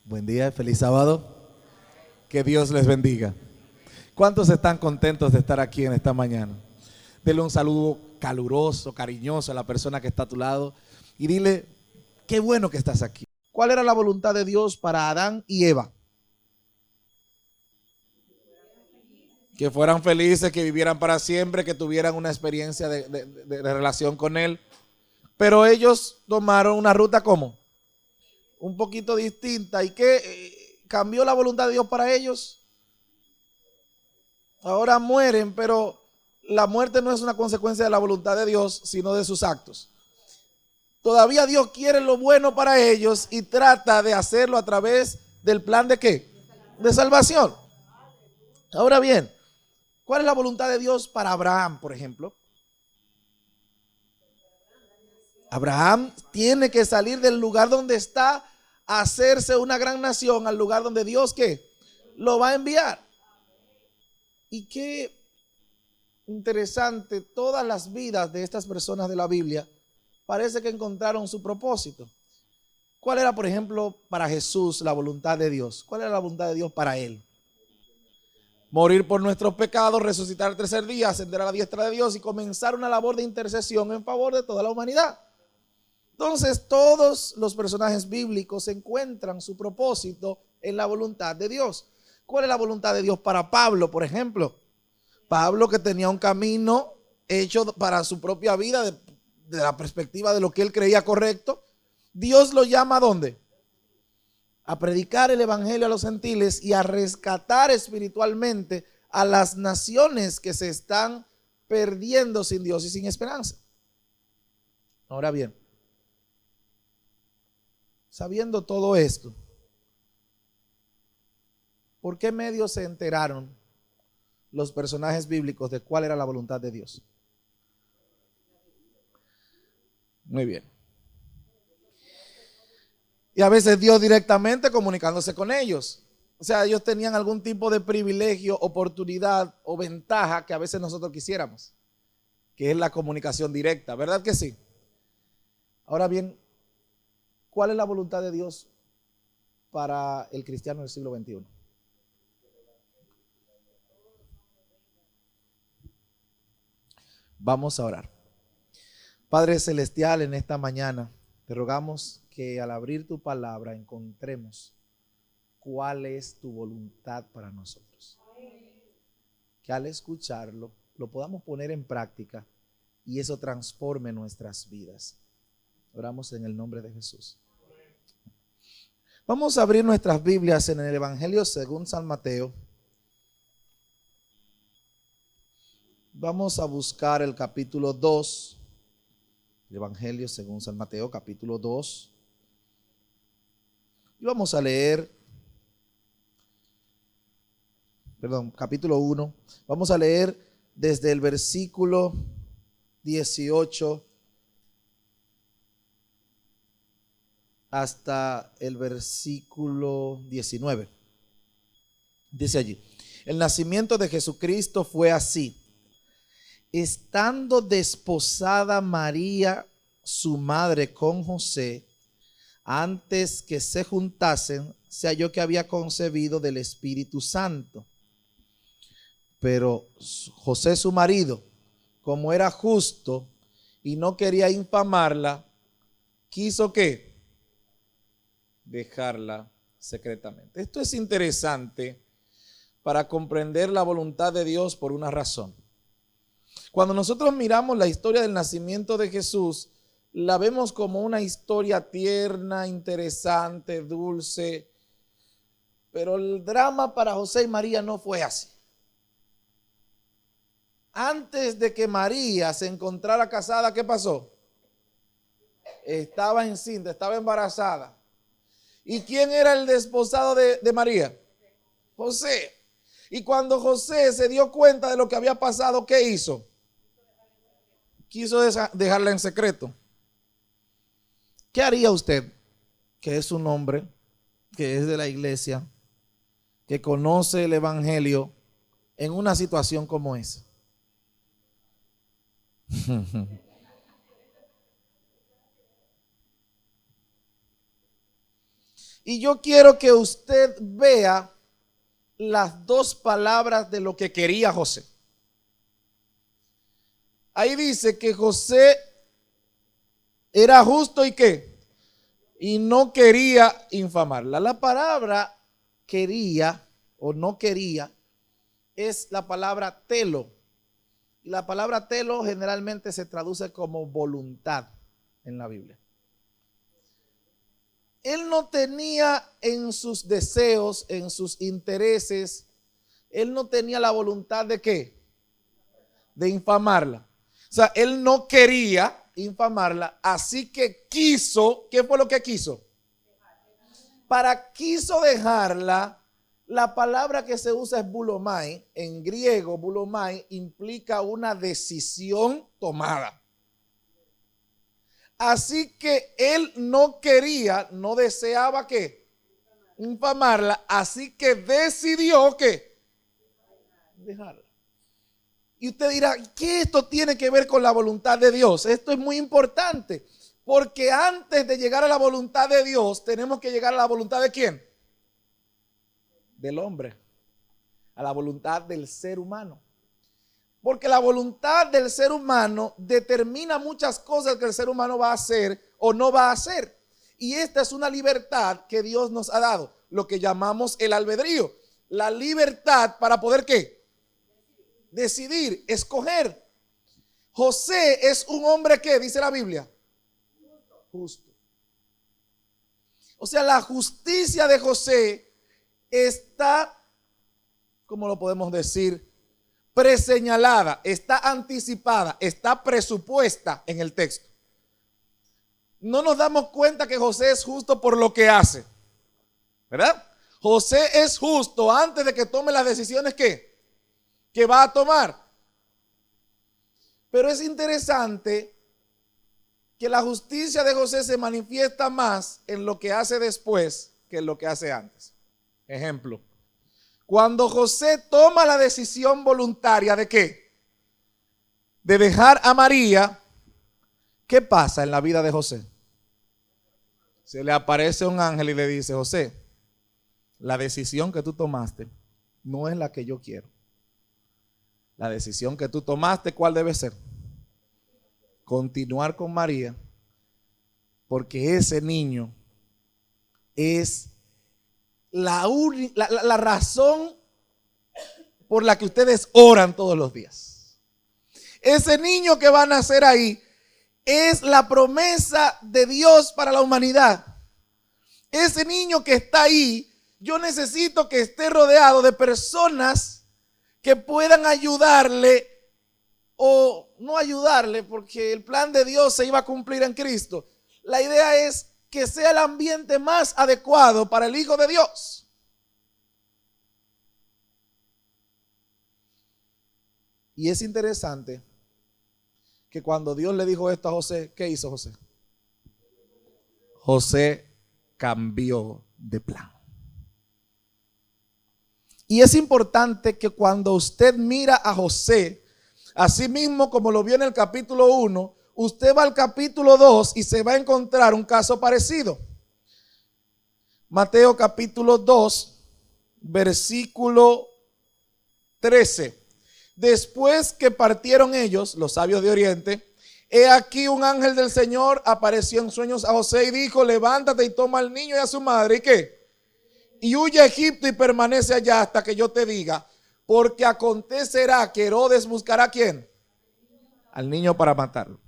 Buen día, feliz sábado. Que Dios les bendiga. ¿Cuántos están contentos de estar aquí en esta mañana? Dele un saludo caluroso, cariñoso a la persona que está a tu lado y dile, qué bueno que estás aquí. ¿Cuál era la voluntad de Dios para Adán y Eva? Que fueran felices, que vivieran para siempre, que tuvieran una experiencia de relación con Él. Pero ellos tomaron una ruta ¿cómo? Un poquito distinta. ¿Y qué cambió la voluntad de Dios para ellos? Ahora mueren, pero la muerte no es una consecuencia de la voluntad de Dios, sino de sus actos. Todavía Dios quiere lo bueno para ellos y trata de hacerlo a través del plan de ¿qué? De salvación. Ahora bien, ¿cuál es la voluntad de Dios para Abraham, por ejemplo? Abraham tiene que salir del lugar donde está a hacerse una gran nación al lugar donde Dios ¿qué? Lo va a enviar. Y qué interesante, todas las vidas de estas personas de la Biblia parece que encontraron su propósito. ¿Cuál era, por ejemplo, para Jesús la voluntad de Dios? ¿Cuál era la voluntad de Dios para él? Morir por nuestros pecados, resucitar el tercer día, ascender a la diestra de Dios y comenzar una labor de intercesión en favor de toda la humanidad. Entonces, todos los personajes bíblicos encuentran su propósito en la voluntad de Dios. ¿Cuál es la voluntad de Dios para Pablo, por ejemplo? Pablo, que tenía un camino hecho para su propia vida, de la perspectiva de lo que él creía correcto, Dios lo llama ¿a dónde? A predicar el evangelio a los gentiles y a rescatar espiritualmente a las naciones que se están perdiendo sin Dios y sin esperanza. Ahora bien, sabiendo todo esto, ¿por qué medios se enteraron los personajes bíblicos de cuál era la voluntad de Dios? Muy bien. Y a veces Dios directamente comunicándose con ellos. O sea, ellos tenían algún tipo de privilegio, oportunidad o ventaja que a veces nosotros quisiéramos, que es la comunicación directa, ¿verdad que sí? Ahora bien, ¿cuál es la voluntad de Dios para el cristiano del siglo XXI? Vamos a orar. Padre Celestial, en esta mañana te rogamos que al abrir tu palabra encontremos cuál es tu voluntad para nosotros. Que al escucharlo lo podamos poner en práctica y eso transforme nuestras vidas. Oramos en el nombre de Jesús. Vamos a abrir nuestras Biblias en el Evangelio según San Mateo. Vamos a buscar el capítulo 2. El Evangelio según San Mateo, capítulo 2. Y vamos a leer, capítulo 1. Vamos a leer desde el versículo 18 hasta el versículo 19. Dice allí: el nacimiento de Jesucristo fue así. Estando desposada María, su madre, con José, antes que se juntasen, se halló que había concebido del Espíritu Santo. Pero José, su marido, como era justo y no quería infamarla, quiso ¿qué? Dejarla secretamente. Esto es interesante para comprender la voluntad de Dios por una razón. Cuando nosotros miramos la historia del nacimiento de Jesús, la vemos como una historia tierna, interesante, dulce, pero el drama para José y María no fue así. Antes de que María se encontrara casada, ¿qué pasó? Estaba encinta, estaba embarazada. ¿Y quién era el desposado de María? José. Y cuando José se dio cuenta de lo que había pasado, ¿qué hizo? Quiso dejarla en secreto. ¿Qué haría usted, que es un hombre, que es de la iglesia, que conoce el evangelio, en una situación como esa? Y yo quiero que usted vea las dos palabras de lo que quería José. Ahí dice que José era justo y qué, y no quería infamarla. La palabra quería o no quería es la palabra telo. La palabra telo generalmente se traduce como voluntad en la Biblia. Él no tenía en sus deseos, en sus intereses, él no tenía la voluntad de qué, de infamarla. O sea, él no quería infamarla, así que quiso, ¿qué fue lo que quiso? Quiso dejarla. La palabra que se usa es bulomai. En griego, bulomai implica una decisión tomada. Así que él no quería, no deseaba que infamarla, así que decidió que dejarla. Y usted dirá, ¿qué esto tiene que ver con la voluntad de Dios? Esto es muy importante, porque antes de llegar a la voluntad de Dios, tenemos que llegar a la voluntad de ¿quién? Del hombre, a la voluntad del ser humano. Porque la voluntad del ser humano determina muchas cosas que el ser humano va a hacer o no va a hacer. Y esta es una libertad que Dios nos ha dado, lo que llamamos el albedrío. La libertad para poder ¿qué? Decidir, escoger. José es un hombre que, dice la Biblia, justo. O sea, la justicia de José está, ¿cómo lo podemos decir? Preseñalada, está anticipada, está presupuesta en el texto. No nos damos cuenta que José es justo por lo que hace, ¿verdad? José es justo antes de que tome las decisiones que va a tomar. Pero es interesante que la justicia de José se manifiesta más en lo que hace después que en lo que hace antes. Ejemplo. Cuando José toma la decisión voluntaria de ¿qué? De dejar a María, ¿qué pasa en la vida de José? Se le aparece un ángel y le dice, José, la decisión que tú tomaste no es la que yo quiero. La decisión que tú tomaste, ¿cuál debe ser? Continuar con María, porque ese niño es la razón por la que ustedes oran todos los días. Ese niño que va a nacer ahí es la promesa de Dios para la humanidad. Ese niño que está ahí, yo necesito que esté rodeado de personas que puedan ayudarle o no ayudarle, porque el plan de Dios se iba a cumplir en Cristo. La idea es que sea el ambiente más adecuado para el Hijo de Dios. Y es interesante que cuando Dios le dijo esto a José, ¿qué hizo José? José cambió de plan. Y es importante que cuando usted mira a José, así mismo como lo vio en el capítulo 1, usted va al capítulo 2 y se va a encontrar un caso parecido. Mateo capítulo 2, versículo 13. Después que partieron ellos, los sabios de Oriente, he aquí un ángel del Señor apareció en sueños a José y dijo, levántate y toma al niño y a su madre. ¿Y qué? Y huye a Egipto y permanece allá hasta que yo te diga, porque acontecerá que Herodes buscará ¿a quién? Al niño para matarlo.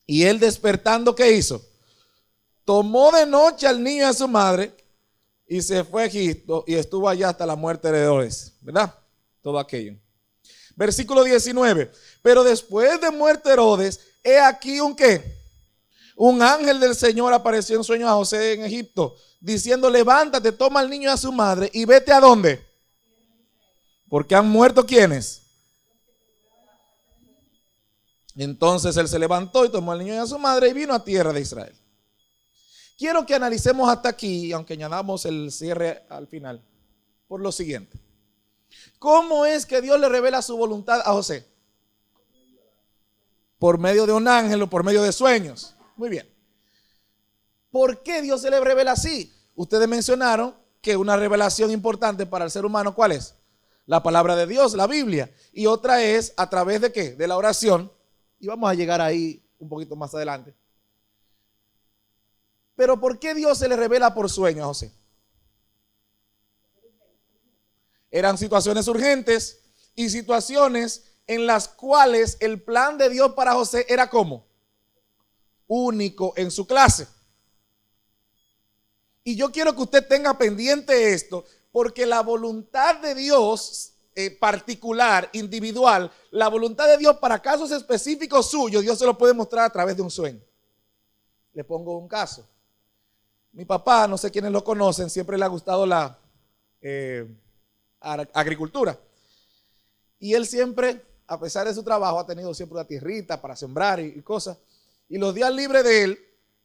Y él despertando, ¿qué hizo? Tomó de noche al niño y a su madre y se fue a Egipto y estuvo allá hasta la muerte de Herodes, ¿verdad? Todo aquello. Versículo 19. Pero después de muerte de Herodes, he aquí un ¿qué? Un ángel del Señor apareció en sueños a José en Egipto, diciendo, levántate, toma al niño y a su madre y vete ¿a dónde? Porque han muerto ¿quiénes? Entonces él se levantó y tomó al niño y a su madre y vino a tierra de Israel. Quiero que analicemos hasta aquí, aunque añadamos el cierre al final, por lo siguiente. ¿Cómo es que Dios le revela su voluntad a José? Por medio de un ángel o por medio de sueños. Muy bien. ¿Por qué Dios se le revela así? ustedes mencionaron que una revelación importante para el ser humano, ¿cuál es? La palabra de Dios, la Biblia. Y otra es a través de ¿qué? De la oración. Y vamos a llegar ahí un poquito más adelante. Pero ¿por qué Dios se le revela por sueño a José? Eran situaciones urgentes y situaciones en las cuales el plan de Dios para José era como único en su clase. Y yo quiero que usted tenga pendiente esto, porque la voluntad de Dios particular, individual, la voluntad de Dios para casos específicos suyos, Dios se lo puede mostrar a través de un sueño. Le pongo un caso. Mi papá, no sé quiénes lo conocen, siempre le ha gustado la agricultura. Y él siempre, a pesar de su trabajo, ha tenido siempre una tierrita para sembrar y cosas. Y los días libres de él,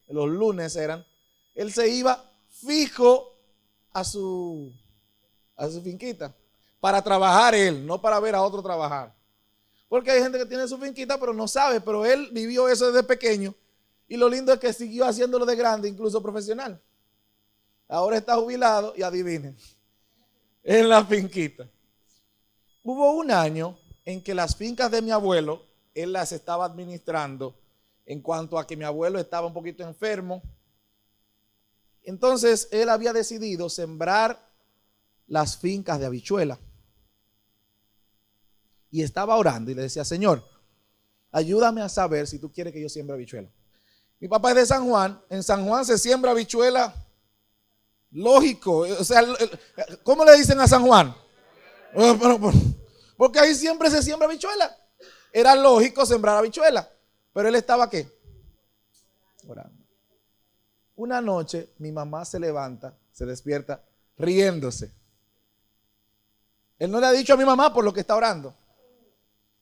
los lunes eran, él se iba fijo a su finquita para trabajar él, no para ver a otro trabajar. Porque hay gente que tiene su finquita pero no sabe, pero él vivió eso desde pequeño y lo lindo es que siguió haciéndolo de grande, incluso profesional. Ahora está jubilado y adivinen, en la finquita. Hubo un año en que las fincas de mi abuelo, él las estaba administrando en cuanto a que mi abuelo estaba un poquito enfermo. Entonces él había decidido sembrar las fincas de habichuela. Y estaba orando y le decía, Señor, ayúdame a saber si tú quieres que yo siembre habichuela. Mi papá es de San Juan. En San Juan se siembra habichuela, lógico. O sea, ¿cómo le dicen a San Juan? Porque ahí siempre se siembra habichuela. Era lógico sembrar habichuela. Pero él estaba ¿qué? Orando. Una noche mi mamá se levanta, se despierta riéndose. Él no le ha dicho a mi mamá por lo que está orando.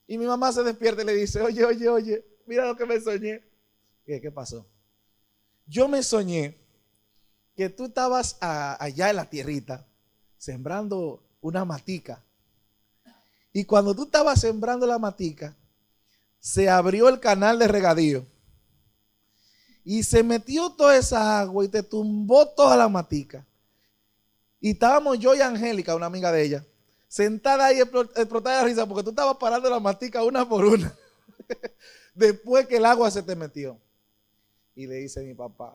Y mi mamá se despierta y le dice, oye, mira lo que me soñé. ¿Qué pasó? Yo me soñé que tú estabas allá en la tierrita sembrando una matica. Y cuando tú estabas sembrando la matica, se abrió el canal de regadío. Y se metió toda esa agua y te tumbó toda la matica. Y estábamos yo y Angélica, una amiga de ella, sentada ahí explotada de risa porque tú estabas parando la matica una por una. Después que el agua se te metió. Y le dice mi papá,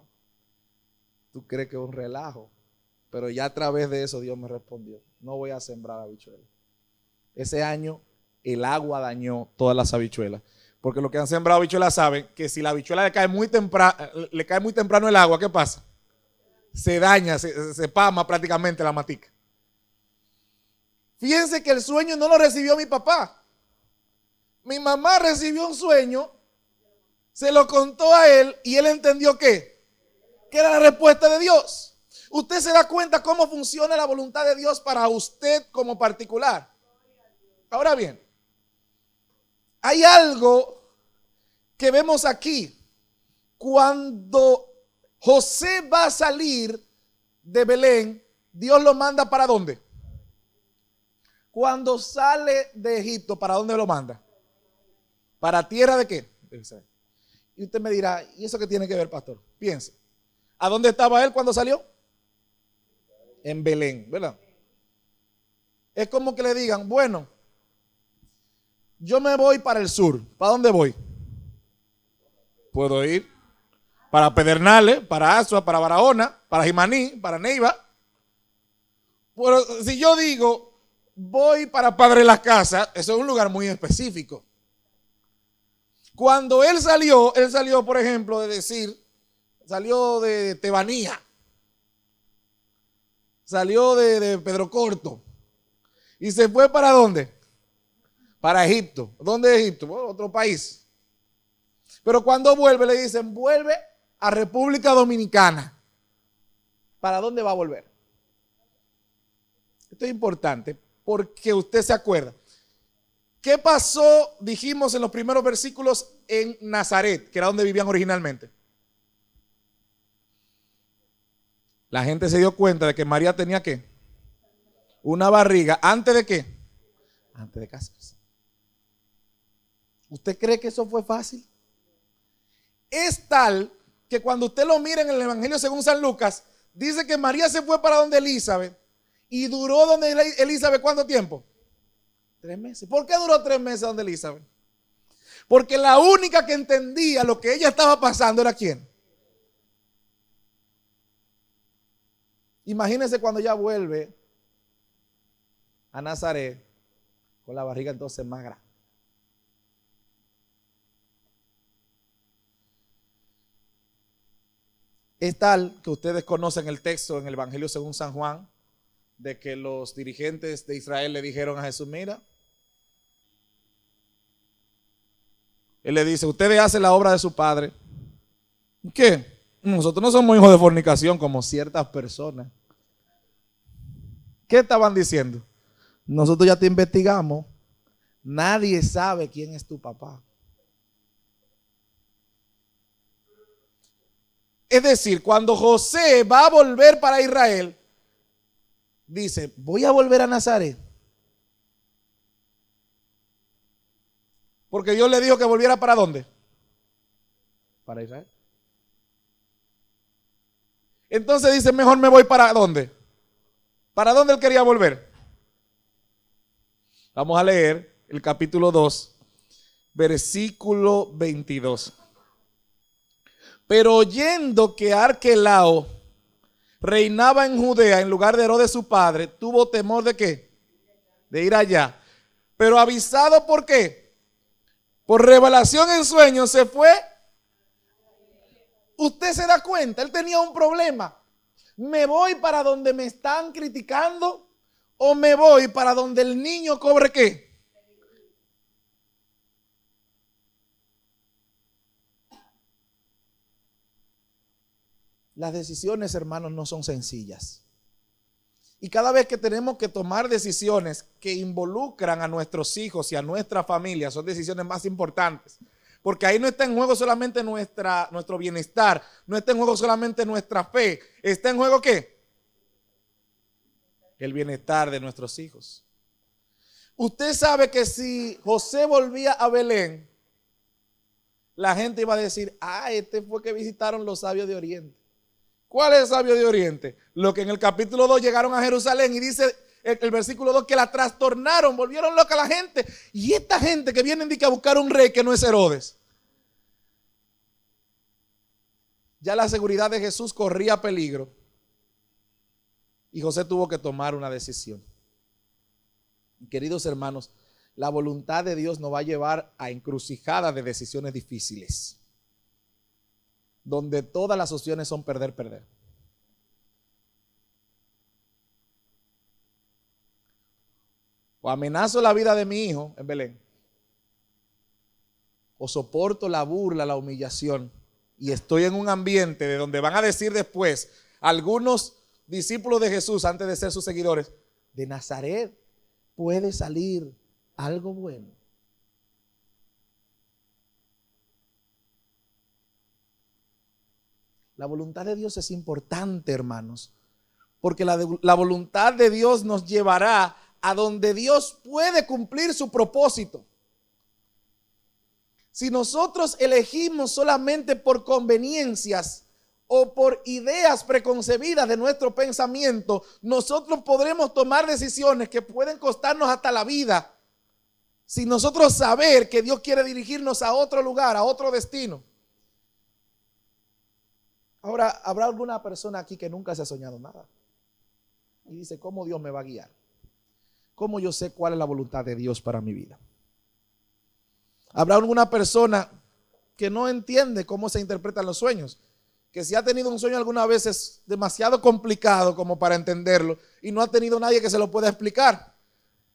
tú crees que es un relajo. Pero ya a través de eso Dios me respondió, no voy a sembrar habichuelas. Ese año el agua dañó todas las habichuelas. Porque los que han sembrado habichuelas saben que si la habichuela le cae muy temprano el agua, ¿qué pasa? Se daña, se pama prácticamente la matica. Fíjense que el sueño no lo recibió mi papá. Mi mamá recibió un sueño, se lo contó a él y él entendió ¿qué? Que era la respuesta de Dios. Usted se da cuenta cómo funciona la voluntad de Dios para usted como particular. Ahora bien, hay algo que vemos aquí. Cuando José va a salir de Belén, Dios lo manda ¿para dónde? Cuando sale de Egipto, ¿para dónde lo manda? ¿Para tierra de qué? De Israel. Y usted me dirá, ¿y eso qué tiene que ver, pastor? Piense. ¿A dónde estaba él cuando salió? En Belén, ¿verdad? Es como que le digan, bueno, yo me voy para el sur. ¿Para dónde voy? Puedo ir para Pedernales, para Azua, para Barahona, para Jimaní, para Neiva. Pero si yo digo, voy para Padre Las Casas, eso es un lugar muy específico. Cuando él salió, por ejemplo, de decir, salió de Tebanía, salió de Pedro Corto y se fue ¿para dónde? Para Egipto. ¿Dónde es Egipto? Bueno, otro país. Pero cuando vuelve le dicen, vuelve a República Dominicana. ¿Para dónde va a volver? Esto es importante porque usted se acuerda. ¿Qué pasó, dijimos en los primeros versículos, en Nazaret, que era donde vivían originalmente? La gente se dio cuenta de que María tenía ¿qué? Una barriga. ¿Antes de qué? Antes de casarse. ¿Usted cree que eso fue fácil? Es tal que cuando usted lo mira en el Evangelio según San Lucas, dice que María se fue para donde Elizabeth y duró donde Elizabeth, ¿cuánto tiempo? 3 meses. ¿Por qué duró 3 meses donde Elizabeth? Porque la única que entendía lo que ella estaba pasando era ¿quién? Imagínense cuando ella vuelve a Nazaret con la barriga entonces más grande. Es tal que ustedes conocen el texto en el Evangelio según San Juan, de que los dirigentes de Israel le dijeron a Jesús, mira, él le dice, ustedes hacen la obra de su padre. ¿Qué? Nosotros no somos hijos de fornicación como ciertas personas. ¿Qué estaban diciendo? Nosotros ya te investigamos, nadie sabe quién es tu papá. Es decir, cuando José va a volver para Israel, dice, voy a volver a Nazaret. Porque Dios le dijo que volviera ¿para dónde? Para Israel. Entonces dice, mejor me voy ¿para dónde? ¿Para dónde él quería volver? Vamos a leer el capítulo 2, versículo 22. Pero oyendo que Arquelao reinaba en Judea en lugar de Herodes su padre, tuvo temor ¿de qué? De ir allá. Pero avisado ¿por qué? Por revelación en sueños se fue. Usted se da cuenta, él tenía un problema. ¿Me voy para donde me están criticando o me voy para donde el niño cobre qué? Las decisiones, hermanos, no son sencillas. Y cada vez que tenemos que tomar decisiones que involucran a nuestros hijos y a nuestra familia, son decisiones más importantes. Porque ahí no está en juego solamente nuestro bienestar, no está en juego solamente nuestra fe. ¿Está en juego qué? El bienestar de nuestros hijos. Usted sabe que si José volvía a Belén, la gente iba a decir, este fue que visitaron los sabios de Oriente. ¿Cuál es el sabio de Oriente? Lo que en el capítulo 2 llegaron a Jerusalén y dice el versículo 2 que la trastornaron, volvieron loca a la gente. Y esta gente que vienen a buscar un rey que no es Herodes. Ya la seguridad de Jesús corría peligro. Y José tuvo que tomar una decisión. Queridos hermanos, la voluntad de Dios nos va a llevar a encrucijadas de decisiones difíciles, donde todas las opciones son perder, perder. O amenazo la vida de mi hijo en Belén, o soporto la burla, la humillación, y estoy en un ambiente de donde van a decir después algunos discípulos de Jesús, antes de ser sus seguidores, de Nazaret puede salir algo bueno. La voluntad de Dios es importante, hermanos, porque la voluntad de Dios nos llevará a donde Dios puede cumplir su propósito. Si nosotros elegimos solamente por conveniencias o por ideas preconcebidas de nuestro pensamiento, nosotros podremos tomar decisiones que pueden costarnos hasta la vida, sin nosotros saber que Dios quiere dirigirnos a otro lugar, a otro destino. Ahora, ¿habrá alguna persona aquí que nunca se ha soñado nada? Y dice, ¿cómo Dios me va a guiar? ¿Cómo yo sé cuál es la voluntad de Dios para mi vida? ¿Habrá alguna persona que no entiende cómo se interpretan los sueños? Que si ha tenido un sueño alguna vez es demasiado complicado como para entenderlo y no ha tenido nadie que se lo pueda explicar.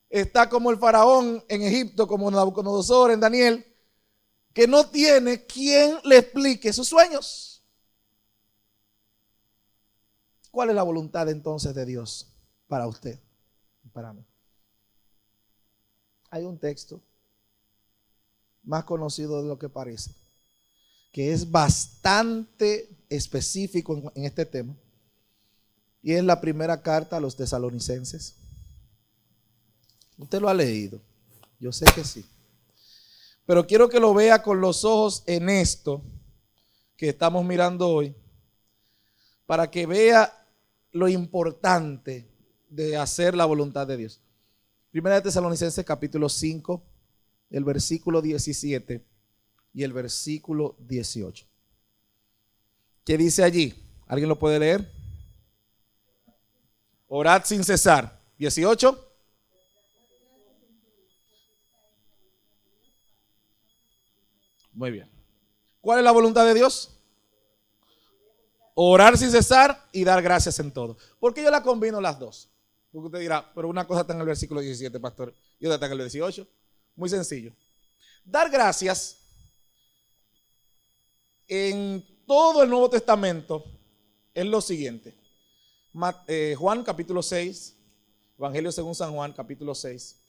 Está como el faraón en Egipto, como Nabucodonosor en Daniel, que no tiene quien le explique sus sueños. ¿Cuál es la voluntad entonces de Dios para usted y para mí? Hay un texto más conocido de lo que parece, que es bastante específico en este tema, y es la primera carta a los tesalonicenses. Usted lo ha leído, yo sé que sí, pero quiero que lo vea con los ojos en esto que estamos mirando hoy, para que vea lo importante de hacer la voluntad de Dios. Primera de Tesalonicenses capítulo 5, el versículo 17 y el versículo 18. ¿Qué dice allí? ¿Alguien lo puede leer? Orad sin cesar. 18. Muy bien. ¿Cuál es la voluntad de Dios? Orar sin cesar y dar gracias en todo. ¿Por qué yo la combino las dos? Porque usted dirá, pero una cosa está en el versículo 17, pastor, y otra está en el 18. Muy sencillo. Dar gracias en todo el Nuevo Testamento es lo siguiente. Juan capítulo 6, Evangelio según San Juan capítulo 6.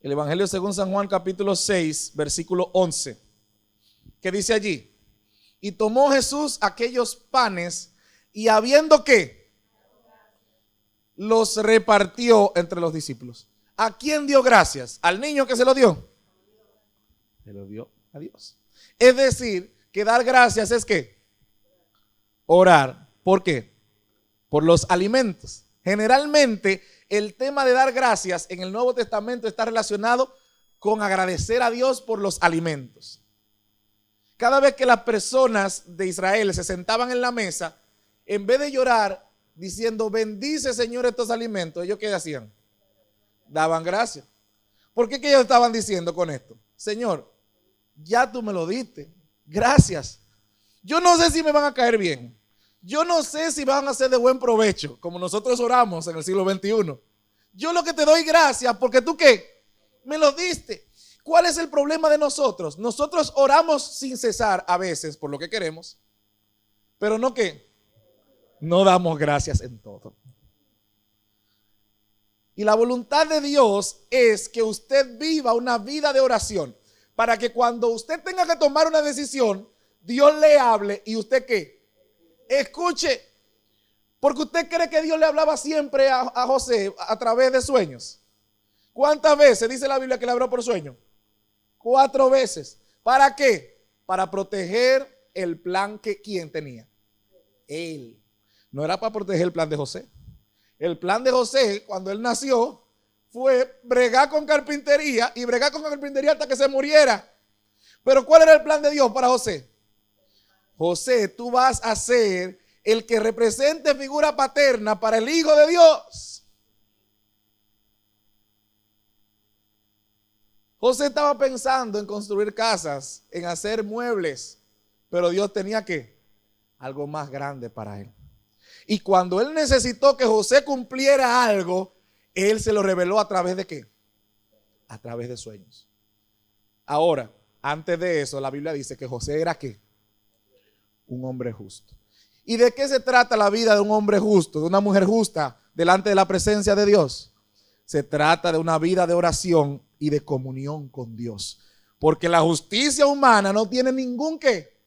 El Evangelio según San Juan capítulo 6, versículo 11. ¿Qué dice allí? Y tomó Jesús aquellos panes y habiendo que los repartió entre los discípulos. ¿A quién dio gracias? ¿Al niño que se lo dio? Se lo dio a Dios. Es decir, que dar gracias es ¿qué? Orar. ¿Por qué? Por los alimentos. Generalmente el tema de dar gracias en el Nuevo Testamento está relacionado con agradecer a Dios por los alimentos. Cada vez que las personas de Israel se sentaban en la mesa, en vez de llorar diciendo bendice Señor estos alimentos, ¿ellos qué hacían? Daban gracias. ¿Por qué que ellos estaban diciendo con esto? Señor, ya tú me lo diste, gracias. Yo no sé si me van a caer bien. Yo no sé si van a ser de buen provecho, como nosotros oramos en el siglo XXI. Yo lo que te doy gracias porque tú ¿qué? Me lo diste. ¿Cuál es el problema de nosotros? Nosotros oramos sin cesar a veces por lo que queremos, pero no ¿qué? No damos gracias en todo. Y la voluntad de Dios es que usted viva una vida de oración para que cuando usted tenga que tomar una decisión, Dios le hable y usted ¿qué? Escuche. Porque usted cree que Dios le hablaba siempre a José a través de sueños. ¿Cuántas veces dice la Biblia que le habló por sueño? 4 veces. ¿Para qué? Para proteger el plan que ¿quién tenía? Él. No era para proteger el plan de José. El plan de José, cuando él nació, fue bregar con carpintería y bregar con carpintería hasta que se muriera. Pero ¿cuál era el plan de Dios para José? José, tú vas a ser el que represente figura paterna para el Hijo de Dios. José estaba pensando en construir casas, en hacer muebles, pero Dios tenía que algo más grande para él. Y cuando él necesitó que José cumpliera algo, él se lo reveló a través de ¿qué? A través de sueños. Ahora, antes de eso, la Biblia dice que José era ¿qué? Un hombre justo. ¿Y de qué se trata la vida de un hombre justo, de una mujer justa delante de la presencia de Dios? Se trata de una vida de oración y de comunión con Dios. Porque la justicia humana no tiene ningún ¿qué?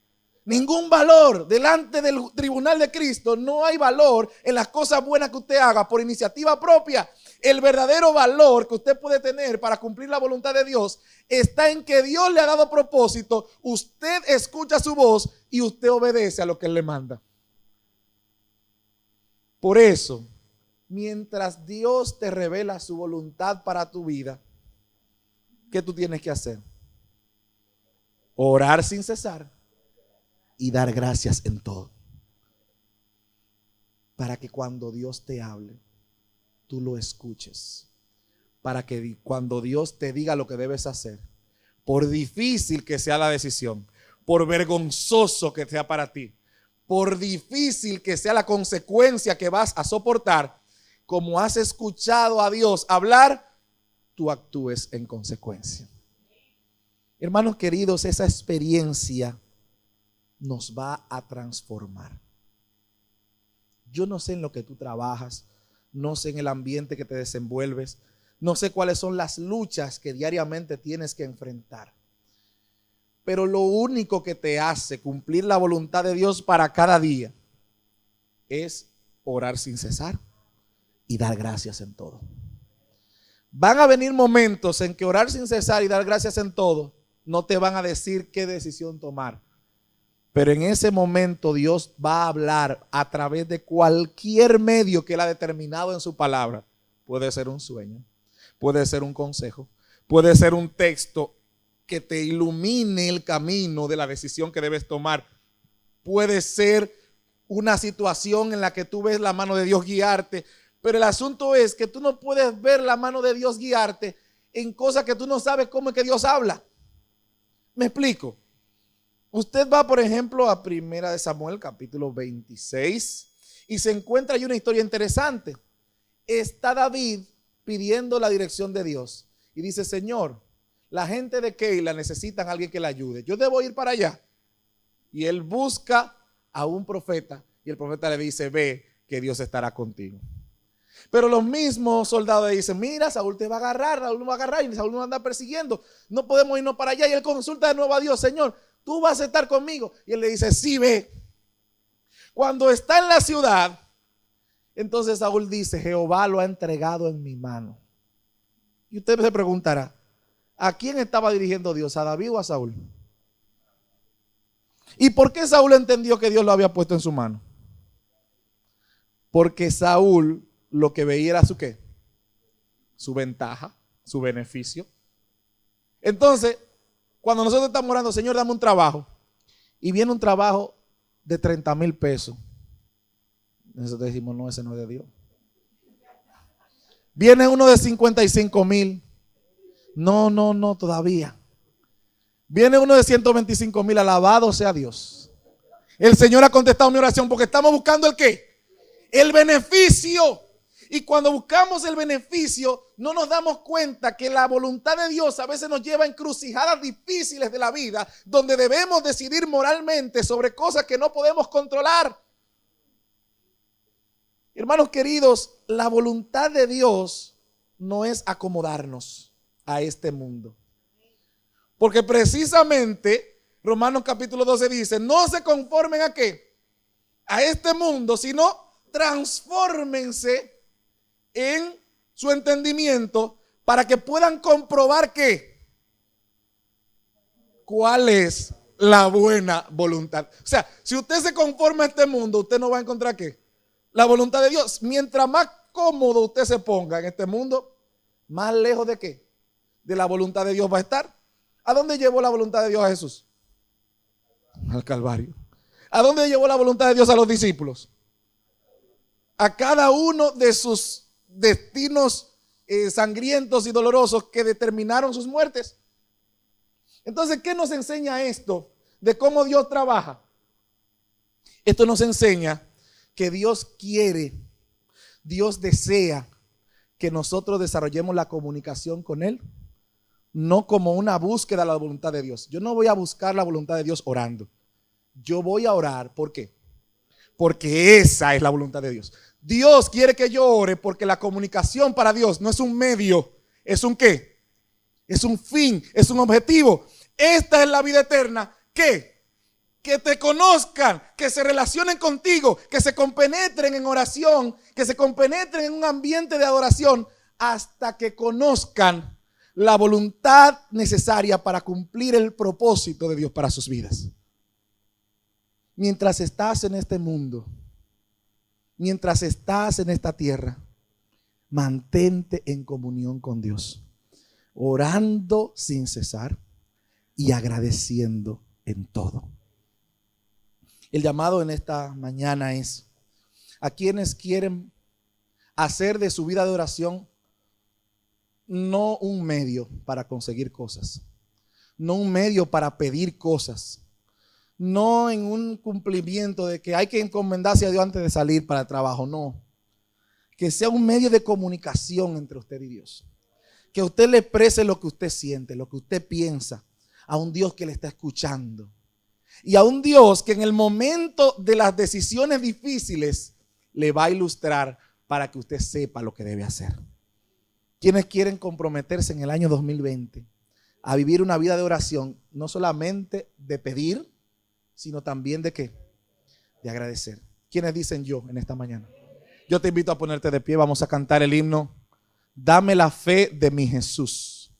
Ningún valor delante del tribunal de Cristo. No hay valor en las cosas buenas que usted haga por iniciativa propia. El verdadero valor que usted puede tener para cumplir la voluntad de Dios está en que Dios le ha dado propósito. Usted escucha su voz y usted obedece a lo que Él le manda. Por eso, mientras Dios te revela su voluntad para tu vida, ¿qué tú tienes que hacer? Orar sin cesar y dar gracias en todo. Para que cuando Dios te hable, tú lo escuches. Para que cuando Dios te diga lo que debes hacer, por difícil que sea la decisión, por vergonzoso que sea para ti, por difícil que sea la consecuencia que vas a soportar, como has escuchado a Dios hablar, tú actúes en consecuencia. Hermanos queridos, esa experiencia nos va a transformar. Yo no sé en lo que tú trabajas, no sé en el ambiente que te desenvuelves, no sé cuáles son las luchas que diariamente tienes que enfrentar. Pero lo único que te hace cumplir la voluntad de Dios para cada día es orar sin cesar y dar gracias en todo. Van a venir momentos en que orar sin cesar y dar gracias en todo, no te van a decir qué decisión tomar. Pero en ese momento Dios va a hablar a través de cualquier medio que Él ha determinado en su palabra. Puede ser un sueño, puede ser un consejo, puede ser un texto que te ilumine el camino de la decisión que debes tomar. Puede ser una situación en la que tú ves la mano de Dios guiarte. Pero el asunto es que tú no puedes ver la mano de Dios guiarte en cosas que tú no sabes cómo es que Dios habla. ¿Me explico? Usted va, por ejemplo, a 1 Samuel, capítulo 26, y se encuentra ahí una historia interesante. Está David pidiendo la dirección de Dios y dice: Señor, la gente de Keila necesitan a alguien que la ayude. Yo debo ir para allá. Y él busca a un profeta y el profeta le dice: ve, que Dios estará contigo. Pero los mismos soldados le dicen: mira, Saúl te va a agarrar, Saúl nos va a agarrar y Saúl nos anda persiguiendo. No podemos irnos para allá. Y él consulta de nuevo a Dios: Señor, tú vas a estar conmigo. Y él le dice: sí, ve. Cuando está en la ciudad, entonces Saúl dice: Jehová lo ha entregado en mi mano. Y usted se preguntará: ¿a quién estaba dirigiendo Dios? ¿A David o a Saúl? ¿Y por qué Saúl entendió que Dios lo había puesto en su mano? Porque Saúl lo que veía era su ¿qué? Su ventaja, su beneficio. Entonces, cuando nosotros estamos orando: Señor, dame un trabajo, y viene un trabajo de 30,000 pesos, nosotros decimos: no, ese no es de Dios. Viene uno de 55,000, no, todavía. Viene uno de 125,000, alabado sea Dios. El Señor ha contestado mi oración, porque estamos buscando el ¿qué? El beneficio. Y cuando buscamos el beneficio, no nos damos cuenta que la voluntad de Dios a veces nos lleva a encrucijadas difíciles de la vida, donde debemos decidir moralmente sobre cosas que no podemos controlar. Hermanos queridos, la voluntad de Dios no es acomodarnos a este mundo. Porque precisamente Romanos capítulo 12 dice: no se conformen a ¿qué? A este mundo, sino transfórmense en su entendimiento para que puedan comprobar ¿qué? ¿Cuál es la buena voluntad? O sea, si usted se conforma a este mundo, usted no va a encontrar ¿qué? La voluntad de Dios. Mientras más cómodo usted se ponga en este mundo, más lejos de ¿qué? De la voluntad de Dios va a estar. ¿A dónde llevó la voluntad de Dios a Jesús? Al Calvario. ¿A dónde llevó la voluntad de Dios a los discípulos? A cada uno de sus destinos sangrientos y dolorosos que determinaron sus muertes. Entonces, ¿qué nos enseña esto de cómo Dios trabaja? Esto nos enseña que Dios quiere, Dios desea que nosotros desarrollemos la comunicación con Él, no como una búsqueda de la voluntad de Dios. Yo no voy a buscar la voluntad de Dios orando. Yo voy a orar, ¿por qué? Porque esa es la voluntad de Dios. Dios quiere que yo ore porque la comunicación para Dios no es un medio, es un ¿qué? Es un fin, es un objetivo. Esta es la vida eterna. ¿Qué? Que te conozcan, que se relacionen contigo, que se compenetren en oración, que se compenetren en un ambiente de adoración hasta que conozcan la voluntad necesaria para cumplir el propósito de Dios para sus vidas. Mientras estás en este mundo, mientras estás en esta tierra, mantente en comunión con Dios, orando sin cesar y agradeciendo en todo. El llamado en esta mañana es a quienes quieren hacer de su vida de oración no un medio para conseguir cosas, no un medio para pedir cosas, no en un cumplimiento de que hay que encomendarse a Dios antes de salir para el trabajo, no. Que sea un medio de comunicación entre usted y Dios. Que usted le exprese lo que usted siente, lo que usted piensa a un Dios que le está escuchando. Y a un Dios que en el momento de las decisiones difíciles le va a ilustrar para que usted sepa lo que debe hacer. Quienes quieren comprometerse en el año 2020 a vivir una vida de oración, no solamente de pedir, sino también de ¿qué? De agradecer. ¿Quiénes dicen yo en esta mañana? Yo te invito a ponerte de pie, vamos a cantar el himno Dame la fe de mi Jesús.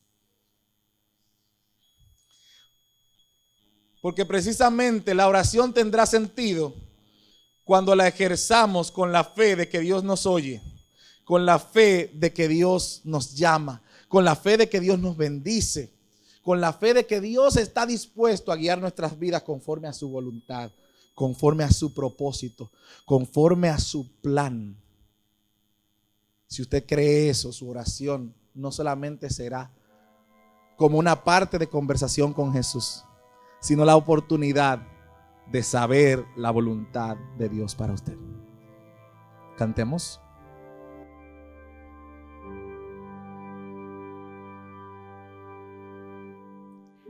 Porque precisamente la oración tendrá sentido cuando la ejerzamos con la fe de que Dios nos oye, con la fe de que Dios nos llama, con la fe de que Dios nos bendice, con la fe de que Dios está dispuesto a guiar nuestras vidas conforme a su voluntad, conforme a su propósito, conforme a su plan. Si usted cree eso, su oración no solamente será como una parte de conversación con Jesús, sino la oportunidad de saber la voluntad de Dios para usted. Cantemos.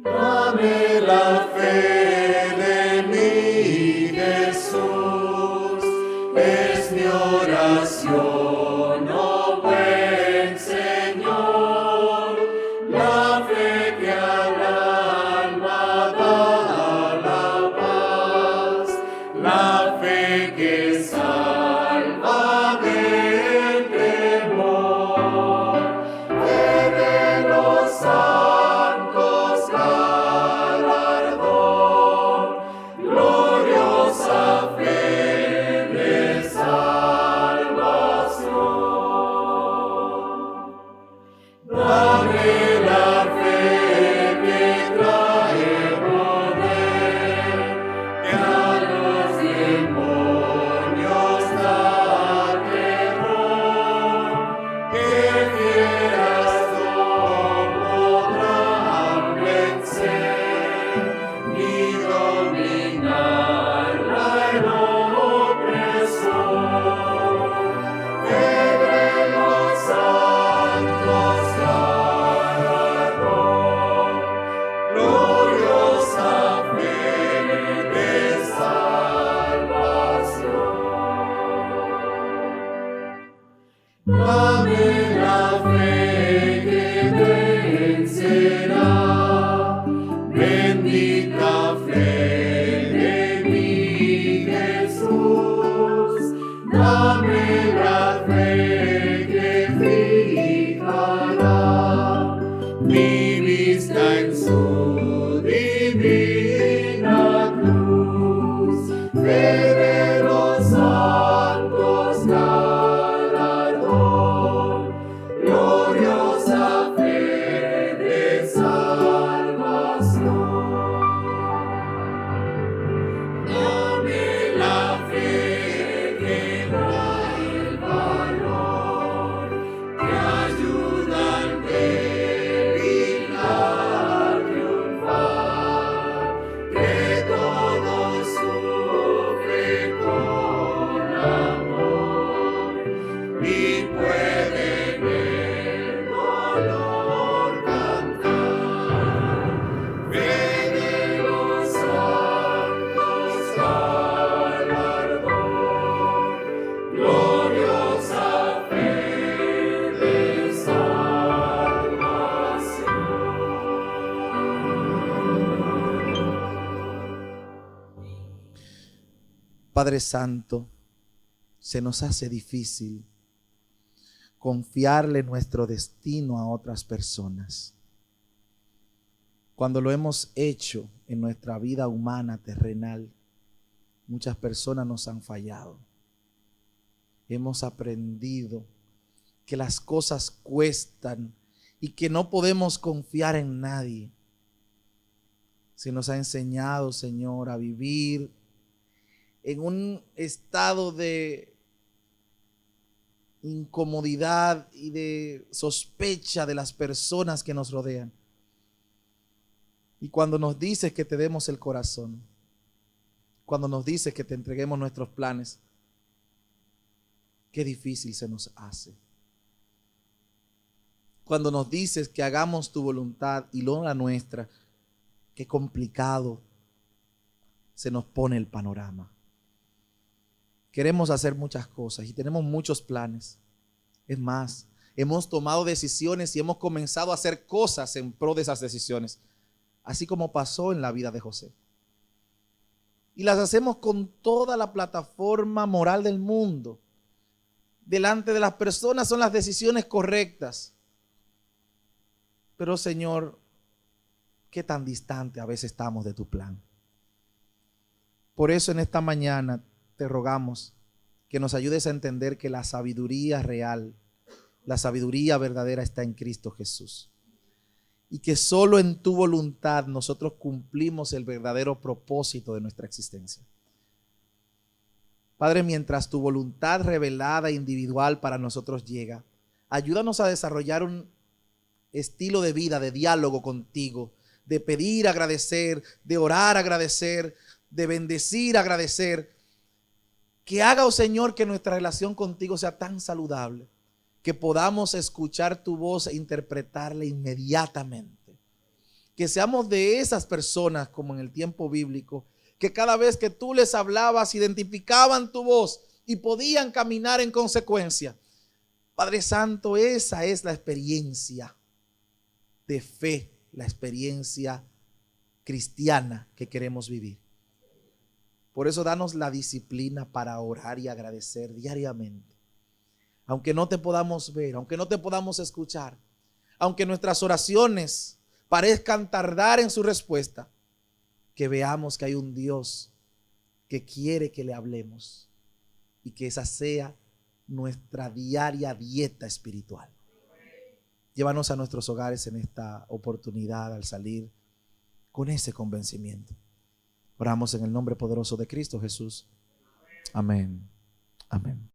Dame la fe de mi Jesús, es mi oración, oh buen Señor, la fe que al alma da la paz, la fe que salva del temor, fe de los santos galardón, gloriosa fe de salvación. Dame la fe que trae poder, que a los demonios da terror, que fieras no podrán vencer, ni dominarla el opresor. Fe de los santos galardón, gloriosa fe de salvación. Dame la fe que vencerá, bendita fe de mi Jesús. Dame la fe que fijará mi vista en su divina cruz. Fe de los santos galardón, gloriosa fe de salvación. Dame la fe que trae el valor, que ayuda al débil a triunfar, que todo sufre con amor y puede en el dolor cantar. Fe de los santos galardón, gloriosa fe de salvación. Padre Santo, se nos hace difícil confiarle nuestro destino a otras personas. Cuando lo hemos hecho en nuestra vida humana terrenal, muchas personas nos han fallado. Hemos aprendido que las cosas cuestan y que no podemos confiar en nadie. Se nos ha enseñado, Señor, a vivir en un estado de incomodidad y de sospecha de las personas que nos rodean. Y cuando nos dices que te demos el corazón, cuando nos dices que te entreguemos nuestros planes, qué difícil se nos hace. Cuando nos dices que hagamos tu voluntad y no la nuestra, qué complicado se nos pone el panorama. Queremos hacer muchas cosas y tenemos muchos planes. Es más, hemos tomado decisiones y hemos comenzado a hacer cosas en pro de esas decisiones, así como pasó en la vida de José. Y las hacemos con toda la plataforma moral del mundo. delante de las personas son las decisiones correctas. Pero Señor, qué tan distante a veces estamos de tu plan. Por eso en esta mañana te rogamos que nos ayudes a entender que la sabiduría real, la sabiduría verdadera está en Cristo Jesús. Y que solo en tu voluntad nosotros cumplimos el verdadero propósito de nuestra existencia. Padre, mientras tu voluntad revelada e individual para nosotros llega, ayúdanos a desarrollar un estilo de vida, de diálogo contigo, de pedir, agradecer, de orar, agradecer, de bendecir, agradecer. Que haga, oh Señor, que nuestra relación contigo sea tan saludable que podamos escuchar tu voz e interpretarla inmediatamente. Que seamos de esas personas, como en el tiempo bíblico, que cada vez que tú les hablabas, identificaban tu voz y podían caminar en consecuencia. Padre Santo, esa es la experiencia de fe, la experiencia cristiana que queremos vivir. Por eso danos la disciplina para orar y agradecer diariamente. Aunque no te podamos ver, aunque no te podamos escuchar, aunque nuestras oraciones parezcan tardar en su respuesta, que veamos que hay un Dios que quiere que le hablemos y que esa sea nuestra diaria dieta espiritual. Llévanos a nuestros hogares en esta oportunidad al salir con ese convencimiento. Oramos en el nombre poderoso de Cristo Jesús. Amén. Amén.